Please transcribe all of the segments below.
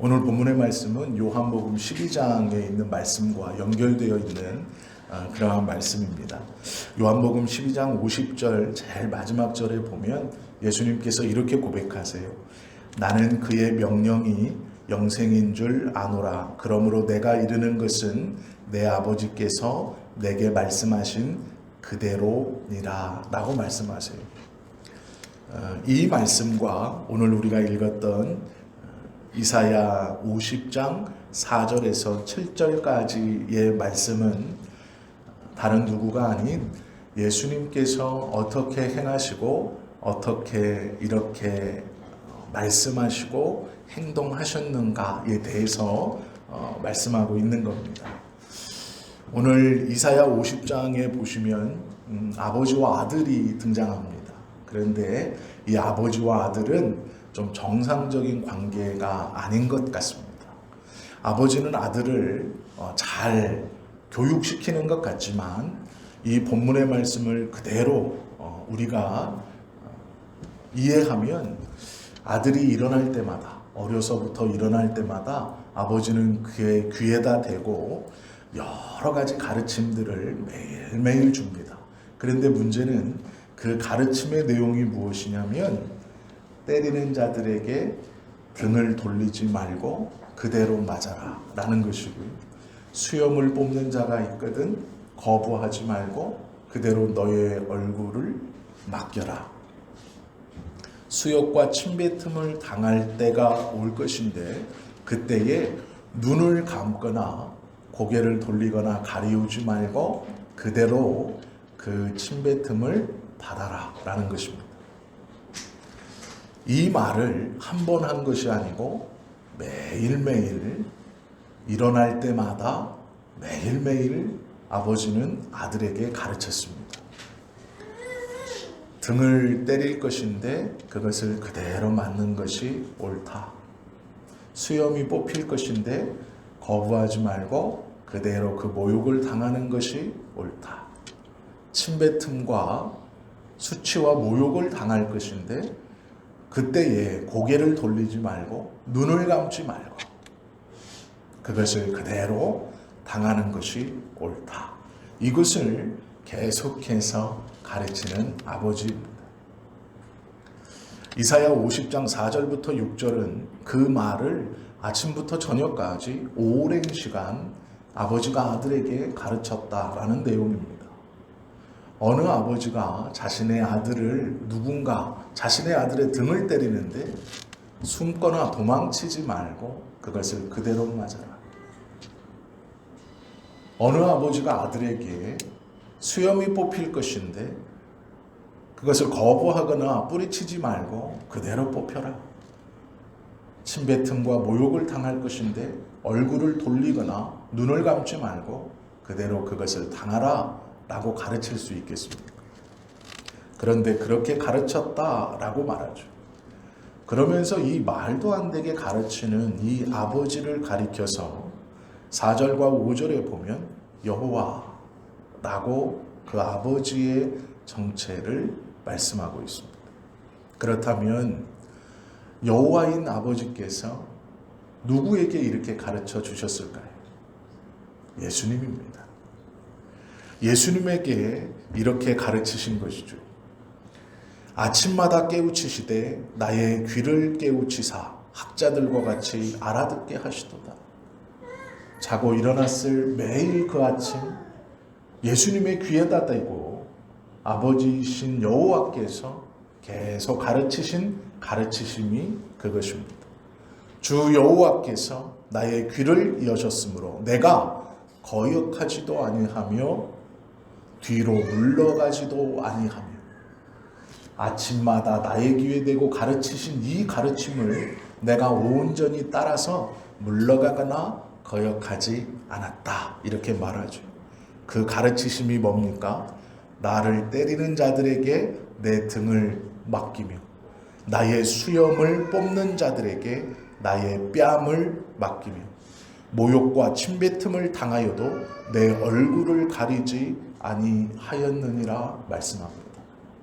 오늘 본문의 말씀은 요한복음 12장에 있는 말씀과 연결되어 있는 그러한 말씀입니다. 요한복음 12장 50절 제일 마지막 절에 보면 예수님께서 이렇게 고백하세요. 나는 그의 명령이 영생인 줄 아노라. 그러므로 내가 이르는 것은 내 아버지께서 내게 말씀하신 그대로니라 라고 말씀하세요. 이 말씀과 오늘 우리가 읽었던 이사야 50장 4절에서 7절까지의 말씀은 다른 누구가 아닌 예수님께서 어떻게 행하시고 어떻게 이렇게 말씀하시고 행동하셨는가에 대해서 말씀하고 있는 겁니다. 오늘 이사야 50장에 보시면 아버지와 아들이 등장합니다. 그런데 이 아버지와 아들은 좀 정상적인 관계가 아닌 것 같습니다. 아버지는 아들을 잘 교육시키는 것 같지만 이 본문의 말씀을 그대로 우리가 이해하면 아들이 일어날 때마다, 어려서부터 일어날 때마다 아버지는 그의 귀에다 대고 여러 가지 가르침들을 매일매일 줍니다. 그런데 문제는 그 가르침의 내용이 무엇이냐면 때리는 자들에게 등을 돌리지 말고 그대로 맞아라 라는 것이고요. 수염을 뽑는 자가 있거든 거부하지 말고 그대로 너의 얼굴을 맡겨라. 수욕과 침뱉음을 당할 때가 올 것인데 그때에 눈을 감거나 고개를 돌리거나 가리우지 말고 그대로 그 침뱉음을 받아라 라는 것입니다. 이 말을 한 번 한 것이 아니고 매일매일 일어날 때마다 매일매일 아버지는 아들에게 가르쳤습니다. 등을 때릴 것인데 그것을 그대로 맞는 것이 옳다. 수염이 뽑힐 것인데 거부하지 말고 그대로 그 모욕을 당하는 것이 옳다. 침뱉음과 수치와 모욕을 당할 것인데 그때에 고개를 돌리지 말고 눈을 감지 말고 그것을 그대로 당하는 것이 옳다. 이것을 계속해서 가르치는 아버지입니다. 이사야 50장 4절부터 6절은 그 말을 아침부터 저녁까지 오랜 시간 아버지가 아들에게 가르쳤다라는 내용입니다. 어느 아버지가 자신의 아들을 자신의 아들의 등을 때리는데 숨거나 도망치지 말고 그것을 그대로 맞아라. 어느 아버지가 아들에게 수염이 뽑힐 것인데 그것을 거부하거나 뿌리치지 말고 그대로 뽑혀라. 침뱉음과 모욕을 당할 것인데 얼굴을 돌리거나 눈을 감지 말고 그대로 그것을 당하라 라고 가르칠 수 있겠습니까? 그런데 그렇게 가르쳤다라고 말하죠. 그러면서 이 말도 안 되게 가르치는 이 아버지를 가리켜서 4절과 5절에 보면 여호와라고 그 아버지의 정체를 말씀하고 있습니다. 그렇다면 여호와인 아버지께서 누구에게 이렇게 가르쳐 주셨을까요? 예수님입니다. 예수님에게 이렇게 가르치신 것이죠. 아침마다 깨우치시되 나의 귀를 깨우치사 학자들과 같이 알아듣게 하시도다. 자고 일어났을 매일 그 아침 예수님의 귀에다 대고 아버지이신 여호와께서 계속 가르치신 가르치심이 그것입니다. 주 여호와께서 나의 귀를 여셨으므로 내가 거역하지도 아니하며 뒤로 물러가지도 아니하며 아침마다 나의 귀에 대고 가르치신 이 가르침을 내가 온전히 따라서 물러가거나 거역하지 않았다. 이렇게 말하죠. 그 가르치심이 뭡니까? 나를 때리는 자들에게 내 등을 맡기며 나의 수염을 뽑는 자들에게 나의 뺨을 맡기며 모욕과 침뱉음을 당하여도 내 얼굴을 가리지 아니하였느니라 말씀합니다.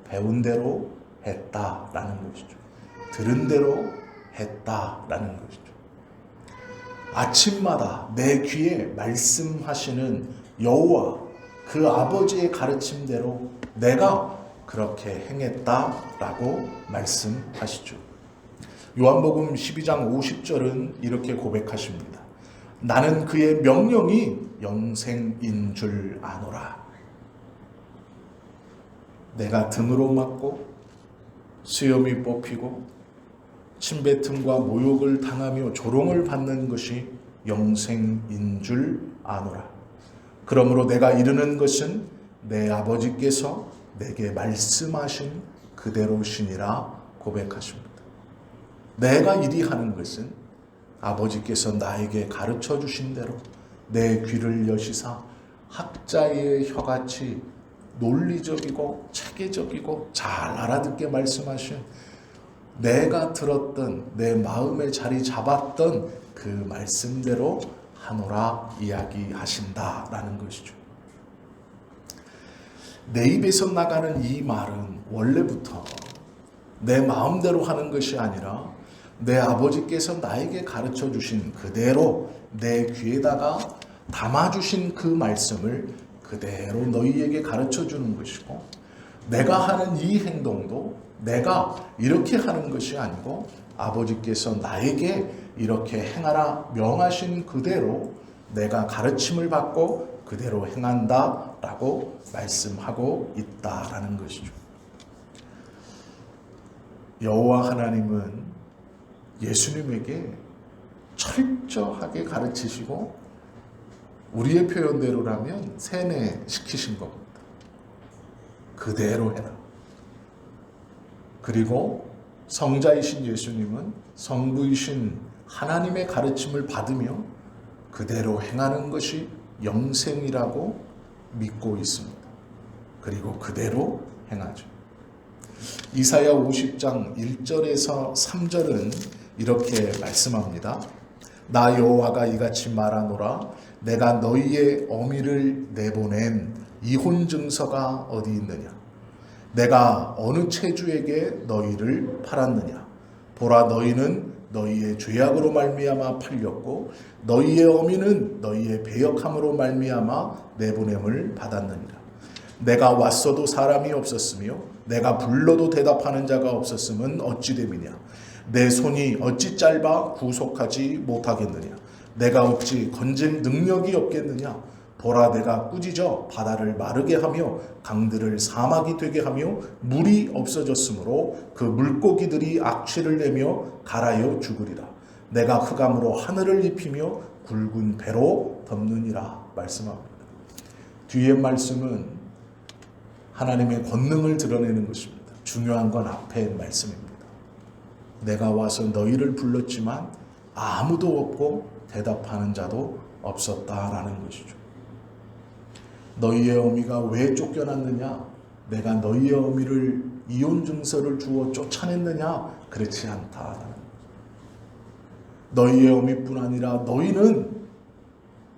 배운 대로 했다라는 것이죠. 들은 대로 했다라는 것이죠. 아침마다 내 귀에 말씀하시는 여호와 그 아버지의 가르침대로 내가 그렇게 행했다라고 말씀하시죠. 요한복음 12장 50절은 이렇게 고백하십니다. 나는 그의 명령이 영생인 줄 아노라. 내가 등으로 맞고 수염이 뽑히고 침뱉음과 모욕을 당하며 조롱을 받는 것이 영생인 줄 아노라. 그러므로 내가 이르는 것은 내 아버지께서 내게 말씀하신 그대로시니라 고백하십니다. 내가 이리 하는 것은 아버지께서 나에게 가르쳐 주신 대로 내 귀를 여시사 학자의 혀같이 논리적이고 체계적이고 잘 알아듣게 말씀하신, 내가 들었던 내 마음에 자리 잡았던 그 말씀대로 하노라 이야기하신다라는 것이죠. 내 입에서 나가는 이 말은 원래부터 내 마음대로 하는 것이 아니라 내 아버지께서 나에게 가르쳐 주신 그대로 내 귀에다가 담아주신 그 말씀을 그대로 너희에게 가르쳐 주는 것이고, 내가 하는 이 행동도 내가 이렇게 하는 것이 아니고 아버지께서 나에게 이렇게 행하라 명하신 그대로 내가 가르침을 받고 그대로 행한다라고 말씀하고 있다라는 것이죠. 여호와 하나님은 예수님에게 철저하게 가르치시고 우리의 표현대로라면 세뇌시키신 겁니다. 그대로 해라. 그리고 성자이신 예수님은 성부이신 하나님의 가르침을 받으며 그대로 행하는 것이 영생이라고 믿고 있습니다. 그리고 그대로 행하죠. 이사야 50장 1절에서 3절은 이렇게 말씀합니다. 나 여호와가 이같이 말하노라. 내가 너희의 어미를 내보낸 이혼 증서가 어디 있느냐? 내가 어느 체주에게 너희를 팔았느냐? 보라, 너희는 너희의 죄악으로 말미암아 팔렸고 너희의 어미는 너희의 배역함으로 말미암아 내보냄을 받았느니라. 내가 왔어도 사람이 없었으며 내가 불러도 대답하는 자가 없었음은 어찌 됨이냐? 내 손이 어찌 짧아 구속하지 못하겠느냐? 내가 어찌 건질 능력이 없겠느냐? 보라, 내가 꾸짖어 바다를 마르게 하며 강들을 사막이 되게 하며 물이 없어졌으므로 그 물고기들이 악취를 내며 갈아여 죽으리라. 내가 흑암으로 하늘을 입히며 굵은 배로 덮느니라 말씀합니다. 뒤의 말씀은 하나님의 권능을 드러내는 것입니다. 중요한 건 앞의 말씀입니다. 내가 와서 너희를 불렀지만 아무도 없고 대답하는 자도 없었다라는 것이죠. 너희의 어미가 왜 쫓겨났느냐? 내가 너희의 어미를 이혼 증서를 주어 쫓아냈느냐? 그렇지 않다. 너희의 어미뿐 아니라 너희는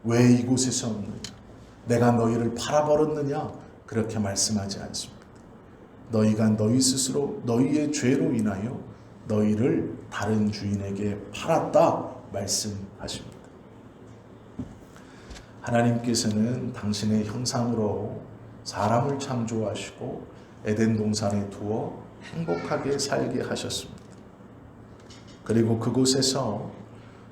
왜 이곳에서 없느냐? 내가 너희를 팔아버렸느냐? 그렇게 말씀하지 않습니다. 너희가 너희 스스로 너희의 죄로 인하여 너희를 다른 주인에게 팔았다 말씀하십니다. 하나님께서는 당신의 형상으로 사람을 창조하시고 에덴 동산에 두어 행복하게 살게 하셨습니다. 그리고 그곳에서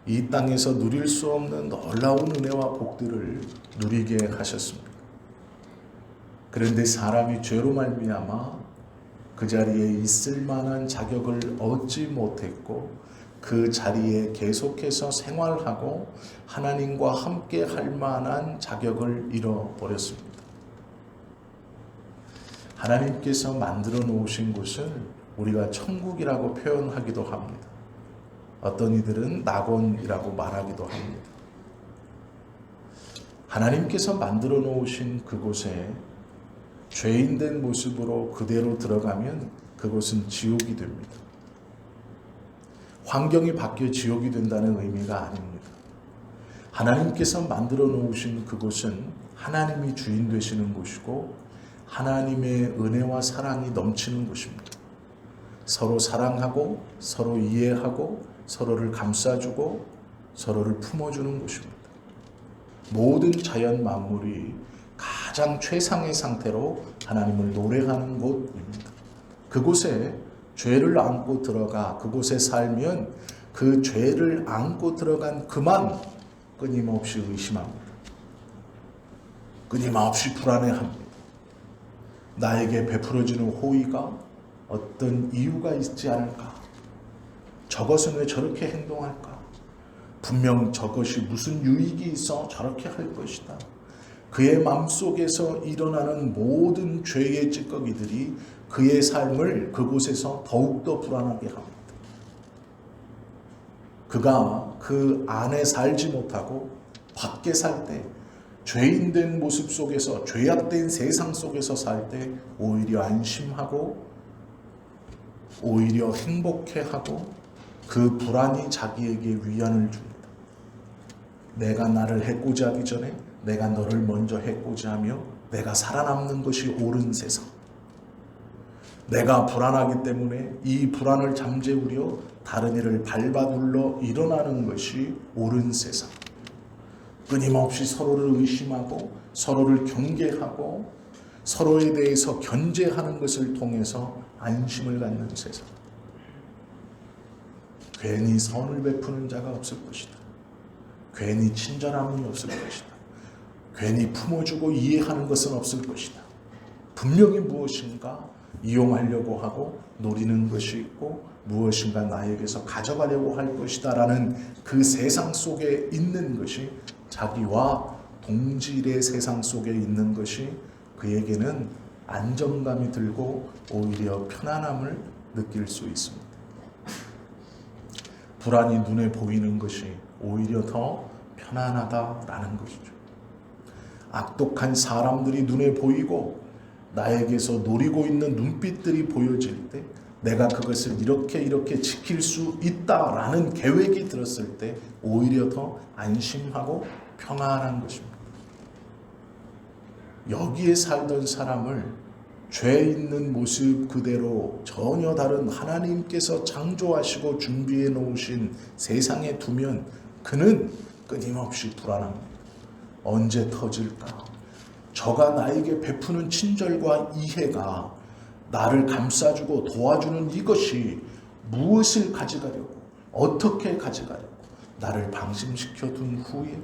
이 땅에서 누릴 수 없는 놀라운 은혜와 복들을 누리게 하셨습니다. 그런데 사람이 죄로 말미암아 그 자리에 있을 만한 자격을 얻지 못했고 그 자리에 계속해서 생활하고 하나님과 함께 할 만한 자격을 잃어버렸습니다. 하나님께서 만들어 놓으신 곳을 우리가 천국이라고 표현하기도 합니다. 어떤 이들은 낙원이라고 말하기도 합니다. 하나님께서 만들어 놓으신 그곳에 죄인된 모습으로 그대로 들어가면 그곳은 지옥이 됩니다. 환경이 바뀌어 지옥이 된다는 의미가 아닙니다. 하나님께서 만들어 놓으신 그곳은 하나님이 주인 되시는 곳이고 하나님의 은혜와 사랑이 넘치는 곳입니다. 서로 사랑하고 서로 이해하고 서로를 감싸주고 서로를 품어주는 곳입니다. 모든 자연 만물이 가장 최상의 상태로 하나님을 노래하는 곳입니다. 그곳에 죄를 안고 들어가 그곳에 살면 그 죄를 안고 들어간 그만 끊임없이 의심합니다. 끊임없이 불안해합니다. 나에게 베풀어지는 호의가 어떤 이유가 있지 않을까? 저것은 왜 저렇게 행동할까? 분명 저것이 무슨 유익이 있어 저렇게 할 것이다. 그의 마음속에서 일어나는 모든 죄의 찌꺼기들이 그의 삶을 그곳에서 더욱더 불안하게 합니다. 그가 그 안에 살지 못하고 밖에 살 때, 죄인된 모습 속에서, 죄악된 세상 속에서 살 때 오히려 안심하고 오히려 행복해하고 그 불안이 자기에게 위안을 줍니다. 내가 나를 해코지 하기 전에 내가 너를 먼저 해코지 하며 내가 살아남는 것이 옳은 세상. 내가 불안하기 때문에 이 불안을 잠재우려 다른 이를 밟아둘러 일어나는 것이 옳은 세상. 끊임없이 서로를 의심하고 서로를 경계하고 서로에 대해서 견제하는 것을 통해서 안심을 갖는 세상. 괜히 선을 베푸는 자가 없을 것이다. 괜히 친절함이 없을 것이다. 괜히 품어주고 이해하는 것은 없을 것이다. 분명히 무엇인가 이용하려고 하고 노리는 것이 있고 무엇인가 나에게서 가져가려고 할 것이다 라는 그 세상 속에 있는 것이, 자기와 동질의 세상 속에 있는 것이 그에게는 안정감이 들고 오히려 편안함을 느낄 수 있습니다. 불안이 눈에 보이는 것이 오히려 더 편안하다라는 것이죠. 악독한 사람들이 눈에 보이고 나에게서 노리고 있는 눈빛들이 보여질 때 내가 그것을 이렇게 지킬 수 있다라는 계획이 들었을 때 오히려 더 안심하고 평안한 것입니다. 여기에 살던 사람을 죄 있는 모습 그대로 전혀 다른 하나님께서 창조하시고 준비해 놓으신 세상에 두면 그는 끊임없이 불안합니다. 언제 터질까? 저가 나에게 베푸는 친절과 이해가 나를 감싸주고 도와주는 이것이 무엇을 가져가려고, 어떻게 가져가려고, 나를 방심시켜 둔 후에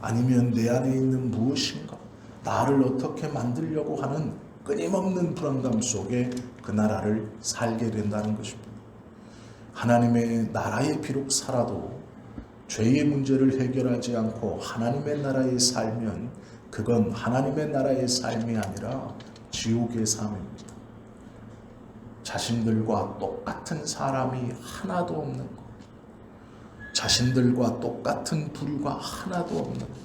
아니면 내 안에 있는 무엇인가 나를 어떻게 만들려고 하는 끊임없는 불안감 속에 그 나라를 살게 된다는 것입니다. 하나님의 나라에 비록 살아도 죄의 문제를 해결하지 않고 하나님의 나라에 살면 그건 하나님의 나라의 삶이 아니라 지옥의 삶입니다. 자신들과 똑같은 사람이 하나도 없는 것, 자신들과 똑같은 부류가 하나도 없는 것,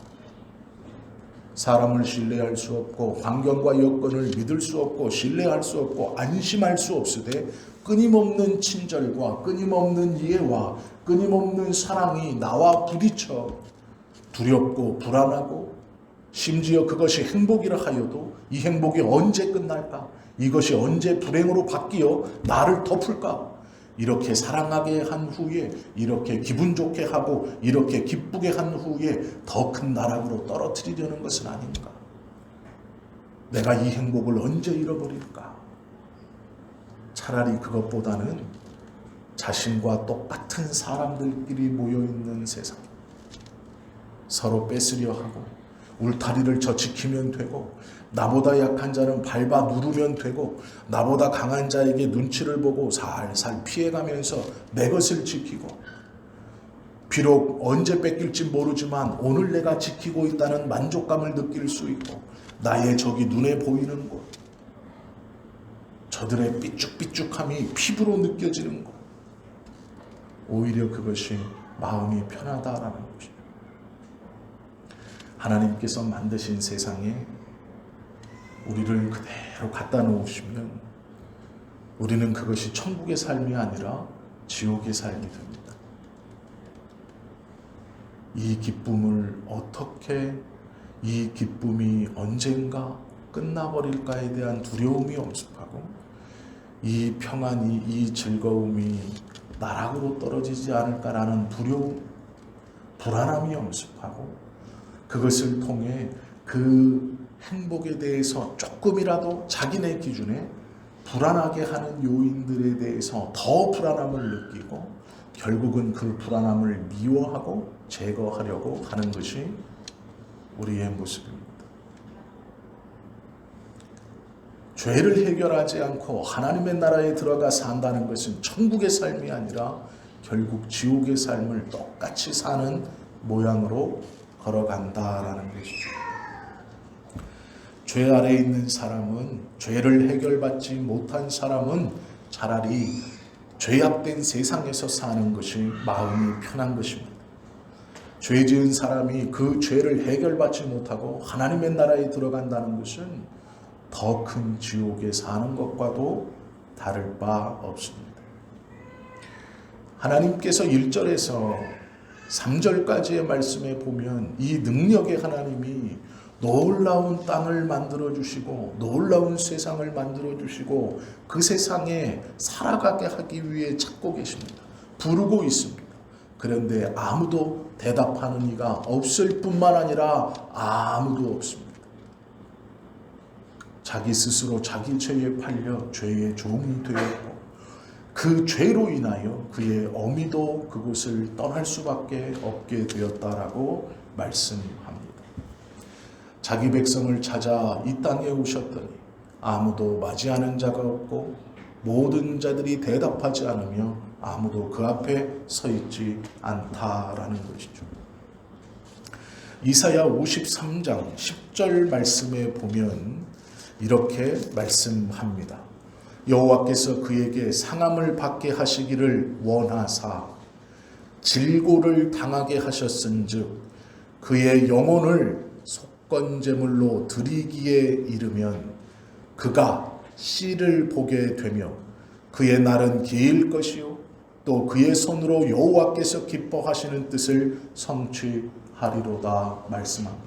사람을 신뢰할 수 없고 환경과 여건을 믿을 수 없고 신뢰할 수 없고 안심할 수 없으되 끊임없는 친절과 끊임없는 이해와 끊임없는 사랑이 나와 부딪혀 두렵고 불안하고 심지어 그것이 행복이라 하여도 이 행복이 언제 끝날까? 이것이 언제 불행으로 바뀌어 나를 덮을까? 이렇게 사랑하게 한 후에, 이렇게 기분 좋게 하고 이렇게 기쁘게 한 후에 더 큰 나락으로 떨어뜨리려는 것은 아닌가? 내가 이 행복을 언제 잃어버릴까? 차라리 그것보다는 자신과 똑같은 사람들끼리 모여있는 세상, 서로 뺏으려 하고 울타리를 젖히키면 되고 나보다 약한 자는 밟아 누르면 되고 나보다 강한 자에게 눈치를 보고 살살 피해가면서 내 것을 지키고, 비록 언제 뺏길지 모르지만 오늘 내가 지키고 있다는 만족감을 느낄 수 있고 나의 적이 눈에 보이는 곳, 저들의 삐죽삐죽함이 피부로 느껴지는 곳, 오히려 그것이 마음이 편하다라는 것입니다. 하나님께서 만드신 세상에 우리를 그대로 갖다 놓으시면 우리는 그것이 천국의 삶이 아니라 지옥의 삶이 됩니다. 이 기쁨을 어떻게, 이 기쁨이 언젠가 끝나버릴까에 대한 두려움이 엄습하고 이 평안이, 이 즐거움이 나락으로 떨어지지 않을까라는 두려움, 불안함이 엄습하고 그것을 통해 그 행복에 대해서 조금이라도 자기네 기준에 불안하게 하는 요인들에 대해서 더 불안함을 느끼고 결국은 그 불안함을 미워하고 제거하려고 하는 것이 우리의 모습입니다. 죄를 해결하지 않고 하나님의 나라에 들어가 산다는 것은 천국의 삶이 아니라 결국 지옥의 삶을 똑같이 사는 모양으로 걸어간다라는 것이죠. 죄 아래에 있는 사람은, 죄를 해결받지 못한 사람은 차라리 죄악된 세상에서 사는 것이 마음이 편한 것입니다. 죄 지은 사람이 그 죄를 해결받지 못하고 하나님의 나라에 들어간다는 것은 더 큰 지옥에 사는 것과도 다를 바 없습니다. 하나님께서 1절에서 3절까지의 말씀에 보면 이 능력의 하나님이 놀라운 땅을 만들어주시고 놀라운 세상을 만들어주시고 그 세상에 살아가게 하기 위해 찾고 계십니다. 부르고 있습니다. 그런데 아무도 대답하는 이가 없을 뿐만 아니라 아무도 없습니다. 자기 스스로 자기 죄에 팔려 죄의 종이 되었고 그 죄로 인하여 그의 어미도 그곳을 떠날 수밖에 없게 되었다라고 말씀합니다. 자기 백성을 찾아 이 땅에 오셨더니 아무도 맞이하는 자가 없고 모든 자들이 대답하지 않으며 아무도 그 앞에 서 있지 않다라는 것이죠. 이사야 53장 10절 말씀에 보면 이렇게 말씀합니다. 여호와께서 그에게 상함을 받게 하시기를 원하사 질고를 당하게 하셨은즉 그의 영혼을 속건제물로 드리기에 이르면 그가 씨를 보게 되며 그의 날은 길 것이요 또 그의 손으로 여호와께서 기뻐하시는 뜻을 성취하리로다 말씀합니다.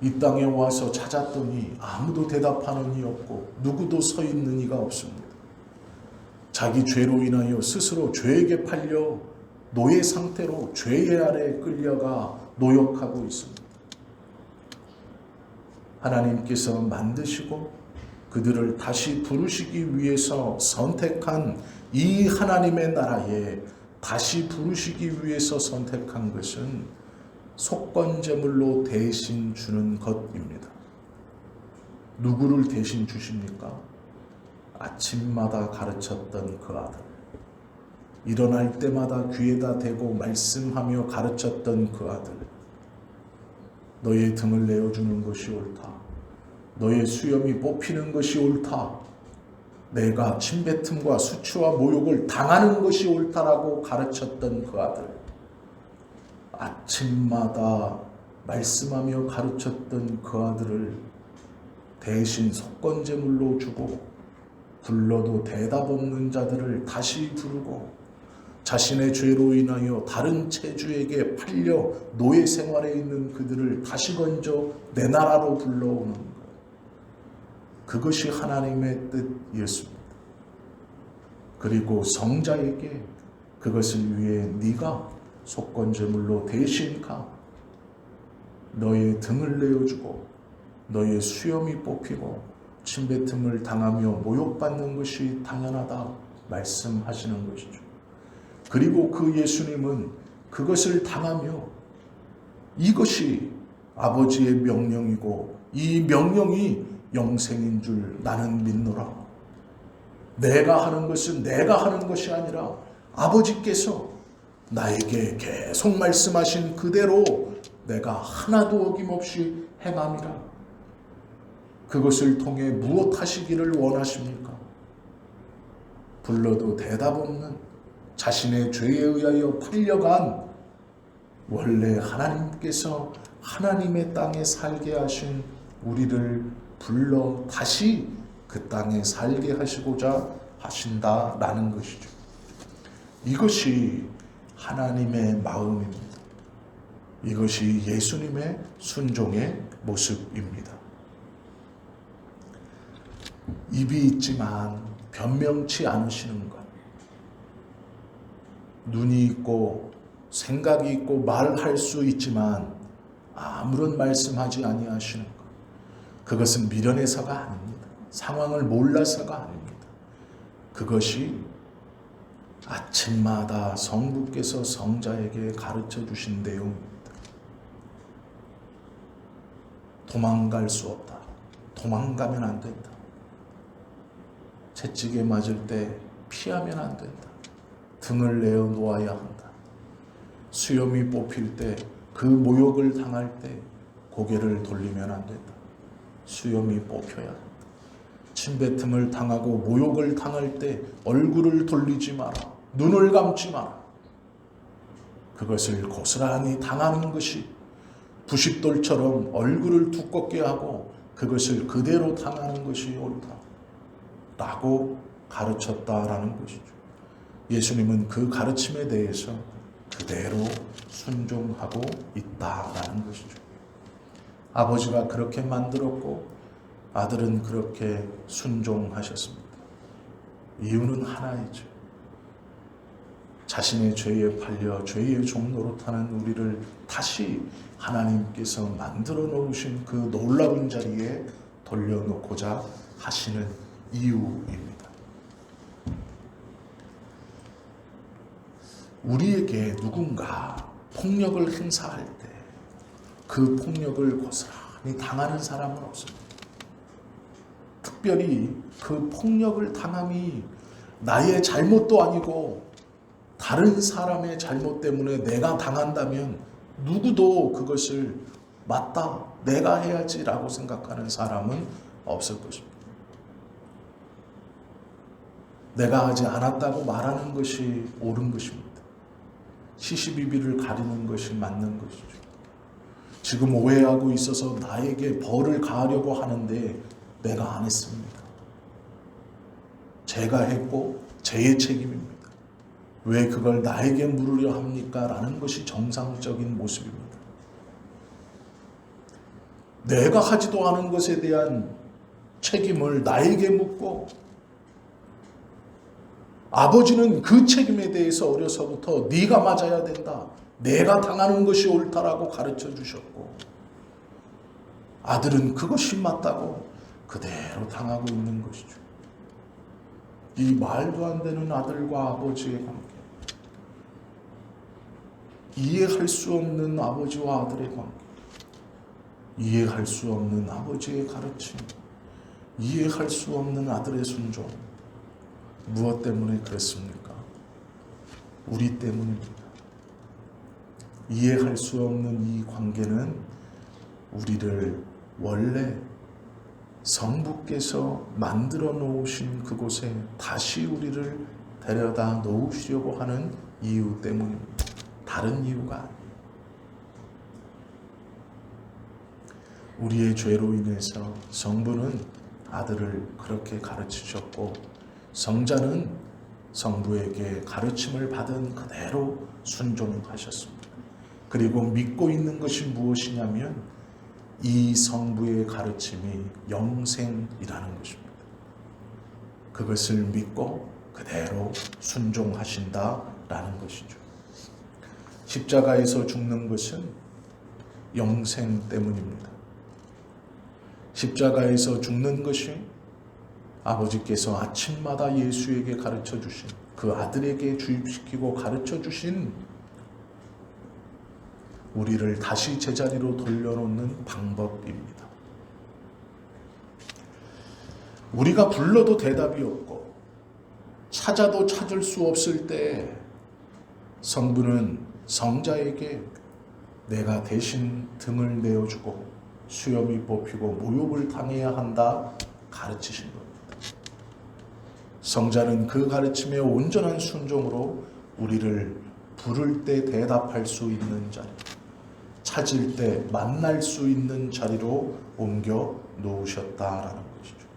이 땅에 와서 찾았더니 아무도 대답하는 이 없고 누구도 서 있는 이가 없습니다. 자기 죄로 인하여 스스로 죄에게 팔려 노예 상태로 죄의 아래에 끌려가 노역하고 있습니다. 하나님께서 만드시고 그들을 다시 부르시기 위해서 선택한 이 하나님의 나라에 다시 부르시기 위해서 선택한 것은 속건제물로 대신 주는 것입니다. 누구를 대신 주십니까? 아침마다 가르쳤던 그 아들, 일어날 때마다 귀에다 대고 말씀하며 가르쳤던 그 아들, 너의 등을 내어주는 것이 옳다. 너의 수염이 뽑히는 것이 옳다. 내가 침뱉음과 수치와 모욕을 당하는 것이 옳다라고 가르쳤던 그 아들, 아침마다 말씀하며 가르쳤던 그 아들을 대신 속건제물로 주고 불러도 대답 없는 자들을 다시 부르고 자신의 죄로 인하여 다른 체주에게 팔려 노예 생활에 있는 그들을 다시 건져 내 나라로 불러오는 것, 그것이 하나님의 뜻이었습니다. 그리고 성자에게 그것을 위해 네가 속건제물로 대신 가 너의 등을 내어주고 너의 수염이 뽑히고 침뱉음을 당하며 모욕받는 것이 당연하다 말씀하시는 것이죠. 그리고 그 예수님은 그것을 당하며 이것이 아버지의 명령이고 이 명령이 영생인 줄 나는 믿노라. 내가 하는 것은 내가 하는 것이 아니라 아버지께서 나에게 계속 말씀하신 그대로 내가 하나도 어김없이 행함이라. 그것을 통해 무엇 하시기를 원하십니까? 불러도 대답 없는 자신의 죄에 의하여 팔려간 원래 하나님께서 하나님의 땅에 살게 하신 우리를 불러 다시 그 땅에 살게 하시고자 하신다라는 것이죠. 이것이 하나님의 마음입니다. 이것이 예수님의 순종의 모습입니다. 입이 있지만 변명치 않으시는 것, 눈이 있고 생각이 있고 말할 수 있지만 아무런 말씀하지 아니하시는 것, 그것은 미련해서가 아닙니다. 상황을 몰라서가 아닙니다. 그것이 아침마다 성부께서 성자에게 가르쳐 주신 내용입니다. 도망갈 수 없다. 도망가면 안 된다. 채찍에 맞을 때 피하면 안 된다. 등을 내어 놓아야 한다. 수염이 뽑힐 때, 그 모욕을 당할 때 고개를 돌리면 안 된다. 수염이 뽑혀야 한다. 침뱉음을 당하고 모욕을 당할 때 얼굴을 돌리지 마라. 눈을 감지 마라. 그것을 고스란히 당하는 것이 부싯돌처럼 얼굴을 두껍게 하고 그것을 그대로 당하는 것이 옳다 라고 가르쳤다라는 것이죠. 예수님은 그 가르침에 대해서 그대로 순종하고 있다라는 것이죠. 아버지가 그렇게 만들었고 아들은 그렇게 순종하셨습니다. 이유는 하나이죠. 자신의 죄에 팔려 죄의 종로로 타는 우리를 다시 하나님께서 만들어 놓으신 그 놀라운 자리에 돌려놓고자 하시는 이유입니다. 우리에게 누군가 폭력을 행사할 때 그 폭력을 고스란히 당하는 사람은 없습니다. 특별히 그 폭력을 당함이 나의 잘못도 아니고 다른 사람의 잘못 때문에 내가 당한다면 누구도 그것을 맞다, 내가 해야지라고 생각하는 사람은 없을 것입니다. 내가 하지 않았다고 말하는 것이 옳은 것입니다. 시시비비를 가리는 것이 맞는 것이죠. 지금 오해하고 있어서 나에게 벌을 가하려고 하는데 내가 안 했습니다. 제가 했고 제 책임입니다. 왜 그걸 나에게 물으려 합니까? 라는 것이 정상적인 모습입니다. 내가 하지도 않은 것에 대한 책임을 나에게 묻고 아버지는 그 책임에 대해서 어려서부터 네가 맞아야 된다. 내가 당하는 것이 옳다라고 가르쳐 주셨고 아들은 그것이 맞다고 그대로 당하고 있는 것이죠. 이 말도 안 되는 아들과 아버지의 관계, 이해할 수 없는 아버지와 아들의 관계, 이해할 수 없는 아버지의 가르침, 이해할 수 없는 아들의 순종, 무엇 때문에 그랬습니까? 우리 때문입니다. 이해할 수 없는 이 관계는 우리를 원래 성부께서 만들어 놓으신 그곳에 다시 우리를 데려다 놓으시려고 하는 이유 때문입니다. 다른 이유가 아니에요. 우리의 죄로 인해서 성부는 아들을 그렇게 가르치셨고 성자는 성부에게 가르침을 받은 그대로 순종하셨습니다. 그리고 믿고 있는 것이 무엇이냐면 이 성부의 가르침이 영생이라는 것입니다. 그것을 믿고 그대로 순종하신다라는 것이죠. 십자가에서 죽는 것은 영생 때문입니다. 십자가에서 죽는 것이 아버지께서 아침마다 예수에게 가르쳐 주신, 그 아들에게 주입시키고 가르쳐 주신 우리를 다시 제자리로 돌려놓는 방법입니다. 우리가 불러도 대답이 없고 찾아도 찾을 수 없을 때 성부는 성자에게 내가 대신 등을 내어주고 수염이 뽑히고 모욕을 당해야 한다 가르치신 겁니다. 성자는 그 가르침에 온전한 순종으로 우리를 부를 때 대답할 수 있는 자리, 찾을 때 만날 수 있는 자리로 옮겨 놓으셨다라는 것이죠.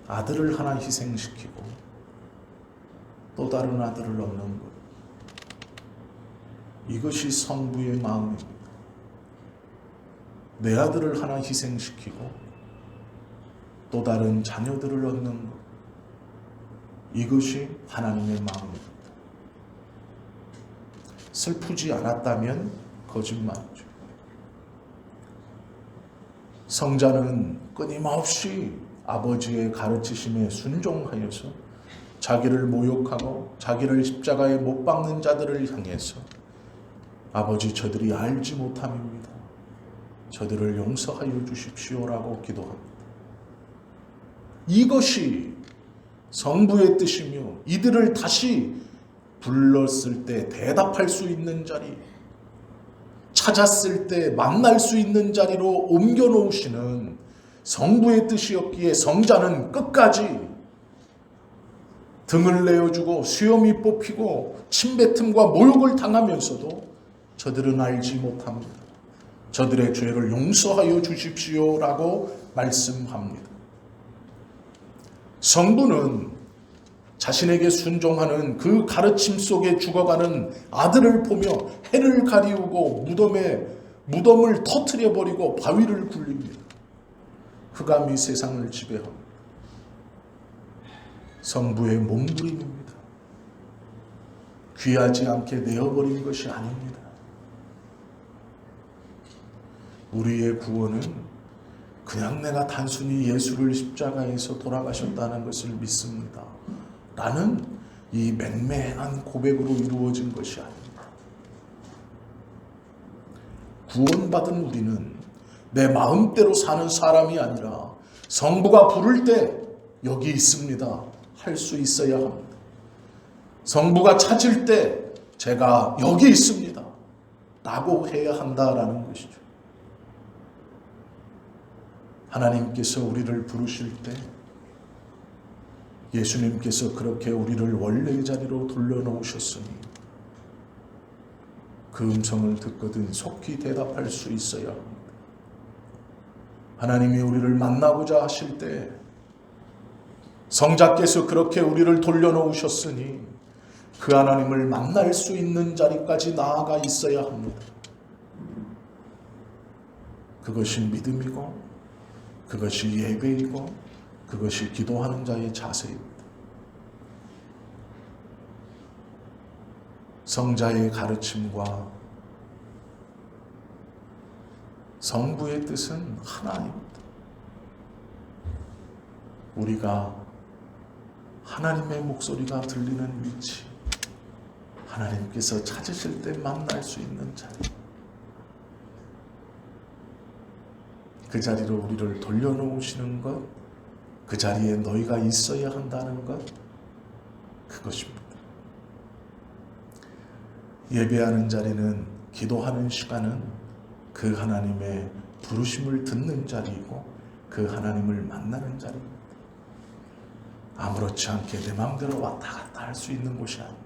아들을 하나 희생시키고 또 다른 아들을 얻는 것, 이것이 성부의 마음입니다. 내 아들을 하나 희생시키고 또 다른 자녀들을 얻는 것, 이것이 하나님의 마음입니다. 슬프지 않았다면 거짓말이죠. 성자는 끊임없이 아버지의 가르치심에 순종하여서 자기를 모욕하고 자기를 십자가에 못 박는 자들을 향해서 아버지, 저들이 알지 못함입니다. 저들을 용서하여 주십시오라고 기도합니다. 이것이 성부의 뜻이며 이들을 다시 불렀을 때 대답할 수 있는 자리, 찾았을 때 만날 수 있는 자리로 옮겨놓으시는 성부의 뜻이었기에 성자는 끝까지 등을 내어주고 수염이 뽑히고 침뱉음과 모욕을 당하면서도 저들은 알지 못합니다. 저들의 죄를 용서하여 주십시오라고 말씀합니다. 성부는 자신에게 순종하는 그 가르침 속에 죽어가는 아들을 보며 해를 가리우고 무덤을 터뜨려버리고 바위를 굴립니다. 흑암이 세상을 지배합니다. 성부의 몸부림입니다. 귀하지 않게 내어버린 것이 아닙니다. 우리의 구원은 그냥 내가 단순히 예수를 십자가에서 돌아가셨다는 것을 믿습니다 라는 이 맹맹한 고백으로 이루어진 것이 아닙니다. 구원받은 우리는 내 마음대로 사는 사람이 아니라 성부가 부를 때 여기 있습니다 할 수 있어야 합니다. 성부가 찾을 때 제가 여기 있습니다 라고 해야 한다라는 것이죠. 하나님께서 우리를 부르실 때 예수님께서 그렇게 우리를 원래의 자리로 돌려놓으셨으니 그 음성을 듣거든 속히 대답할 수 있어야 합니다. 하나님이 우리를 만나고자 하실 때 성자께서 그렇게 우리를 돌려놓으셨으니 그 하나님을 만날 수 있는 자리까지 나아가 있어야 합니다. 그것이 믿음이고 그것이 예배이고 그것이 기도하는 자의 자세입니다. 성자의 가르침과 성부의 뜻은 하나입니다. 우리가 하나님의 목소리가 들리는 위치, 하나님께서 찾으실 때 만날 수 있는 자리, 그 자리로 우리를 돌려놓으시는 것, 그 자리에 너희가 있어야 한다는 것, 그것입니다. 예배하는 자리는, 기도하는 시간은 그 하나님의 부르심을 듣는 자리이고 그 하나님을 만나는 자리입니다. 아무렇지 않게 내 마음대로 왔다 갔다 할 수 있는 곳이 아닙니다.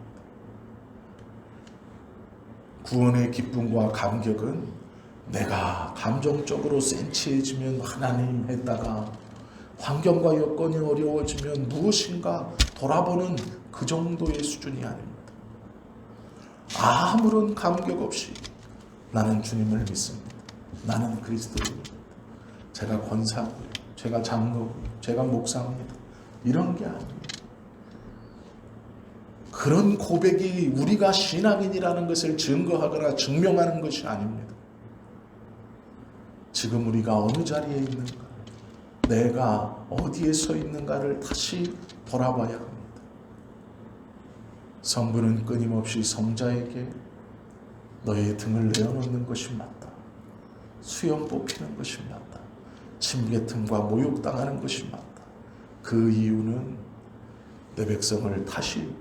구원의 기쁨과 감격은 내가 감정적으로 센치해지면 하나님 했다가 환경과 여건이 어려워지면 무엇인가 돌아보는 그 정도의 수준이 아닙니다. 아무런 감격 없이 나는 주님을 믿습니다. 나는 그리스도입니다. 제가 권사고요. 제가 장로고요. 제가 목사입니다. 이런 게 아닙니다. 그런 고백이 우리가 신앙인이라는 것을 증거하거나 증명하는 것이 아닙니다. 지금 우리가 어느 자리에 있는가, 내가 어디에 서 있는가를 다시 돌아봐야 합니다. 성부는 끊임없이 성자에게 너의 등을 내어놓는 것이 맞다, 수염 뽑히는 것이 맞다, 침뱉음과 모욕당하는 것이 맞다. 그 이유는 내 백성을 다시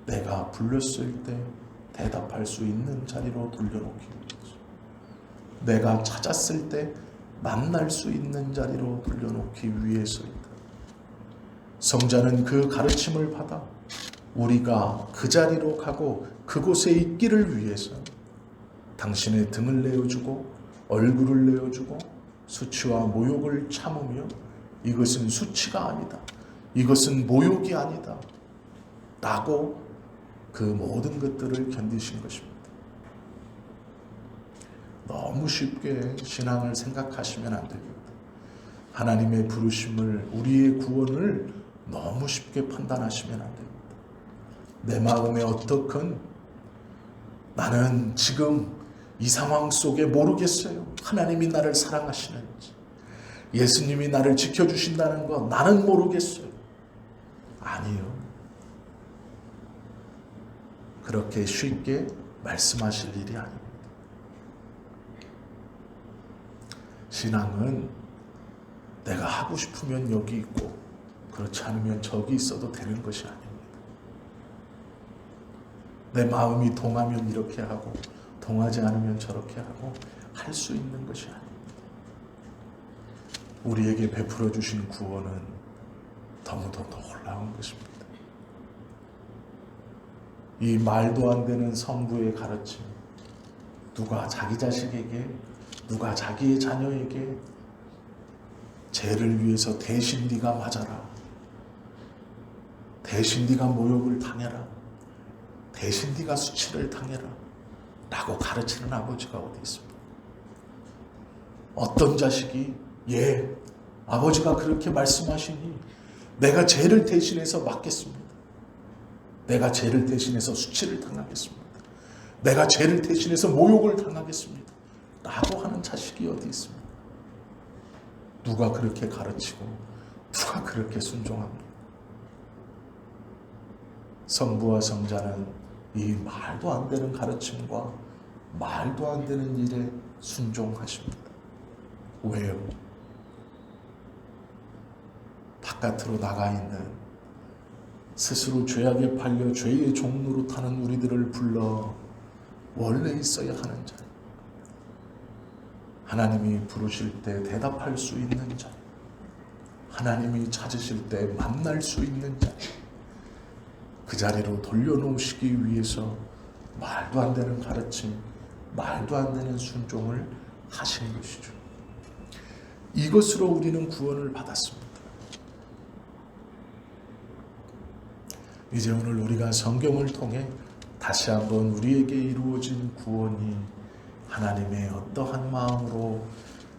내가 불렀을 때 대답할 수 있는 자리로 돌려놓기 위해서, 내가 찾았을 때 만날 수 있는 자리로 돌려놓기 위해서이다. 성자는 그 가르침을 받아 우리가 그 자리로 가고 그곳에 있기를 위해서 당신의 등을 내어주고 얼굴을 내어주고 수치와 모욕을 참으며 이것은 수치가 아니다, 이것은 모욕이 아니다 라고 그 모든 것들을 견디신 것입니다. 너무 쉽게 신앙을 생각하시면 안 됩니다. 하나님의 부르심을, 우리의 구원을 너무 쉽게 판단하시면 안 됩니다. 내 마음에 어떻건 나는 지금 이 상황 속에 모르겠어요. 하나님이 나를 사랑하시는지, 예수님이 나를 지켜주신다는 거 나는 모르겠어요. 아니요. 그렇게 쉽게 말씀하실 일이 아닙니다. 신앙은 내가 하고 싶으면 여기 있고 그렇지 않으면 저기 있어도 되는 것이 아닙니다. 내 마음이 동하면 이렇게 하고 동하지 않으면 저렇게 하고 할 수 있는 것이 아닙니다. 우리에게 베풀어 주신 구원은 너무도 놀라운 것입니다. 이 말도 안 되는 성부의 가르침, 누가 자기 자식에게, 누가 자기의 자녀에게 죄를 위해서 대신 네가 맞아라, 대신 네가 모욕을 당해라, 대신 네가 수치를 당해라 라고 가르치는 아버지가 어디 있습니까? 어떤 자식이 아버지가 그렇게 말씀하시니 내가 죄를 대신해서 맞겠습니다. 내가 죄를 대신해서 수치를 당하겠습니다. 내가 죄를 대신해서 모욕을 당하겠습니다. 라고 하는 자식이 어디 있습니까? 누가 그렇게 가르치고 누가 그렇게 순종합니까? 성부와 성자는 이 말도 안 되는 가르침과 말도 안 되는 일에 순종하십니다. 왜요? 바깥으로 나가 있는 스스로 죄악에 팔려 죄의 종로로 타는 우리들을 불러 원래 있어야 하는 자, 하나님이 부르실 때 대답할 수 있는 자, 하나님이 찾으실 때 만날 수 있는 자, 그 자리로 돌려놓으시기 위해서 말도 안 되는 가르침, 말도 안 되는 순종을 하신 것이죠. 이것으로 우리는 구원을 받았습니다. 이제 오늘 우리가 성경을 통해 다시 한번 우리에게 이루어진 구원이 하나님의 어떠한 마음으로,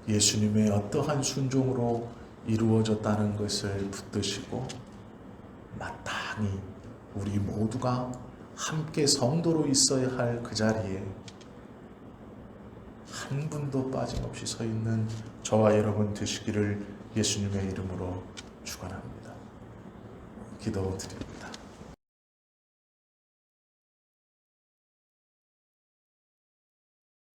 예수님의 어떠한 순종으로 이루어졌다는 것을 붙드시고 마땅히 우리 모두가 함께 성도로 있어야 할 그 자리에 한 분도 빠짐없이 서 있는 저와 여러분 되시기를 예수님의 이름으로 축원합니다. 기도드립니다.